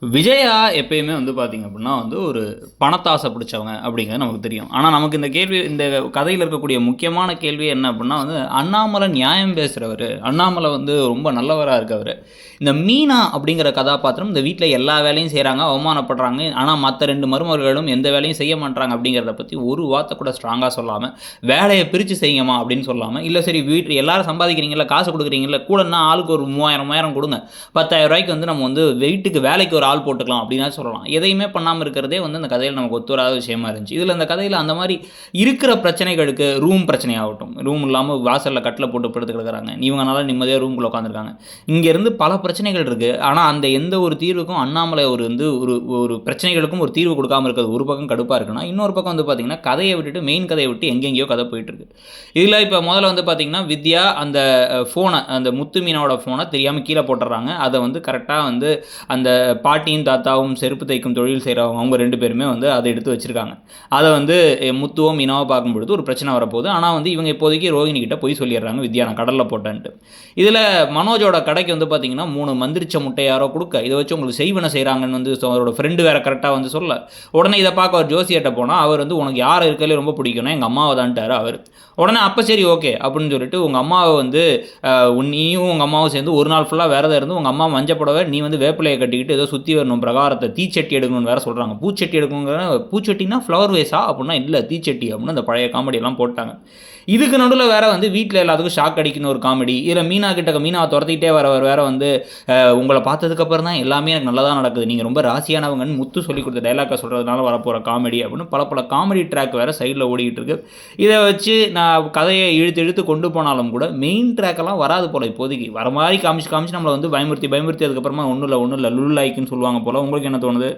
விஜயா எப்பயுமே வந்து பார்த்தீங்க அப்படின்னா வந்து ஒரு பணத்தாசை பிடிச்சவங்க அப்படிங்கிறது நமக்கு தெரியும். ஆனா நமக்கு இந்த கதையில இருக்கக்கூடிய முக்கியமான கேள்வி என்ன அப்படின்னா வந்து அண்ணாமலை நியாயம் பேசுறவரு. அண்ணாமலை வந்து ரொம்ப நல்லவரா இருக்கவரு. இந்த மீனா அப்படிங்கிற கதாபாத்திரம் இந்த வீட்ல எல்லா வேலையும் செய்றாங்க, அவமானப்படுறாங்க. ஆனா மத்த 2 மருமகள்களும் எந்த வேலையும் செய்ய மாட்றாங்க அப்படிங்கிறத பத்தி ஒரு வார்த்தை கூட ஸ்ட்ராங்கா சொல்லாம, வேலைய பிரிச்சு செய்யுங்கம்மா அப்படின்னு சொல்லாம, இல்ல சரி எல்லாரும் சம்பாதிக்கிறீங்கல்ல, காசு குடுக்குறீங்கல்ல, கூடன்னா ஆளுக்கு ஒரு 3000, 3000 குடுங்க. ரூ. 10,000 வந்து நம்ம வந்து வீட்டுக்கு வேலைக்கு ஒரு ஆள் போட்டுக்கலாம் அப்படின்னா சொல்லலாம். எதையுமே பண்ணாம இருக்கிறதே வந்து அந்த கதையில நமக்கு ஒத்து வராத விஷயமா இருந்துச்சு. இதுல இந்த கதையில அந்த மாரி இருக்கிற பிரச்சனைகளுக்கு ரூம் பிரச்சனையாகட்டும், ரூம் இல்லாம வாசல்ல கட்டில போட்டு படுத்து கிடக்குறாங்க. இவங்கனால நிம்மதியா ரூம்குள்ள உட்காந்துருக்காங்க. இங்க இருந்து பல பிரச்சனைகள் இருக்கு. ஆனா அந்த எந்த ஒரு தீர்வுக்கும் அண்ணாமலை ஒரு ஒரு பிரச்சனைகளுக்கும் ஒரு தீர்வு கொடுக்காம இருக்கிறது ஒரு பக்கம் கடுப்பா இருக்குன்னா, இன்னொரு பக்கம் வந்து பார்த்தீங்கன்னா, கதைய விட்டுட்டு மெயின் கதைய விட்டு எங்கெங்கேயோ கதை போயிட்டு இருக்கு. இதுல இப்ப முதல்ல வந்து பார்த்தீங்கன்னா, வித்யா அந்த அந்த முத்து மீனாவோட ஃபோன தெரியாம கீழ போட்டுர்றாங்க. அத வந்து கரெக்ட்டா வந்து அந்த பாட்டியும் தாத்தாவும் செருப்பு தைக்கும் தொழில் செய்கிறவங்க அவங்க 2 பேருமே வந்து அதை எடுத்து வச்சுருக்காங்க. அதை வந்து முத்துவோ மீனாவோ பார்க்கும்பொழுது ஒரு பிரச்சனை வரப்போகுது. ஆனால் வந்து இவங்க இப்போதைக்கு ரோஹிணி கிட்ட போய் சொல்லிடுறாங்க, வித்யா நான் கடலில் போட்டேன்ட்டு. இதில் மனோஜோட கடைக்கு வந்து பார்த்தீங்கன்னா 3 மந்திரிச்ச முட்டை யாரோ கொடுக்க, இதை வச்சு உங்களுக்கு செய்வன செய்கிறாங்கன்னு வந்து அவரோட ஃப்ரெண்டு வேற கரெக்டாக வந்து சொல்ல, உடனே இதை பார்க்க அவர் ஜோசியர்கிட்ட போனால் அவர் வந்து உனக்கு யார் இருக்கிறதுலே ரொம்ப பிடிக்கும்னா எங்கள் அம்மாவை தான்ட்டார் அவர். உடனே அப்போ சரி ஓகே அப்படின்னு சொல்லிட்டு உங்கள் அம்மாவை வந்து நீயும் உங்கள் அம்மாவும் சேர்ந்து ஒரு நாள் ஃபுல்லாக விரதம் இருந்து உங்கள் அம்மா மஞ்சள் புடவை நீ வந்து வேப்பிலையை கட்டிக்கிட்டு ஏதோ சுற்றி வரணும் பிரகாரத்தை தீச்சட்டி எடுக்கணும்னு வேற சொல்கிறாங்க. பூச்சட்டி எடுக்கணுங்கிற பூச்சட்டினா ஃப்ளவர் வேஸா அப்படின்னா இல்லை தீச்சட்டி அப்படின்னு அந்த பழைய காமெடியெல்லாம் போட்டாங்க. இதுக்கு நடுவில் வேற வந்து வீட்டில் எல்லாத்துக்கும் ஷாக் அடிக்கணும் ஒரு காமெடி. இதில் மீனாவை துரத்திக்கிட்டே வரவர் வேற வந்து உங்களை பார்த்ததுக்கப்புறம் தான் எல்லாமே எனக்கு நல்லதாக நடக்குது, நீங்கள் ரொம்ப ராசியானவங்கன்னு முத்து சொல்லி கொடுத்த டைலாக்கை சொல்கிறதுனால வரப்போகிற காமெடி அப்படின்னு பல காமெடி ட்ராக் வேறு சைடில் ஓடிக்கிட்டு இருக்கு. இதை வச்சு நான் கதையை இழுத்து இழுத்து கொண்டு போனாலும் கூட மெயின் ட்ராக்கெல்லாம் வராது போல் இப்போதைக்கு. வர மாதிரி காமிச்சு நம்மளை வந்து பயமுறுத்தி அதுக்கப்புறமா ஒன்றும் இல்லை லுல்லாய்க்குன்னு சொல்லுவாங்க போல். உங்களுக்கு என்ன தோணுது?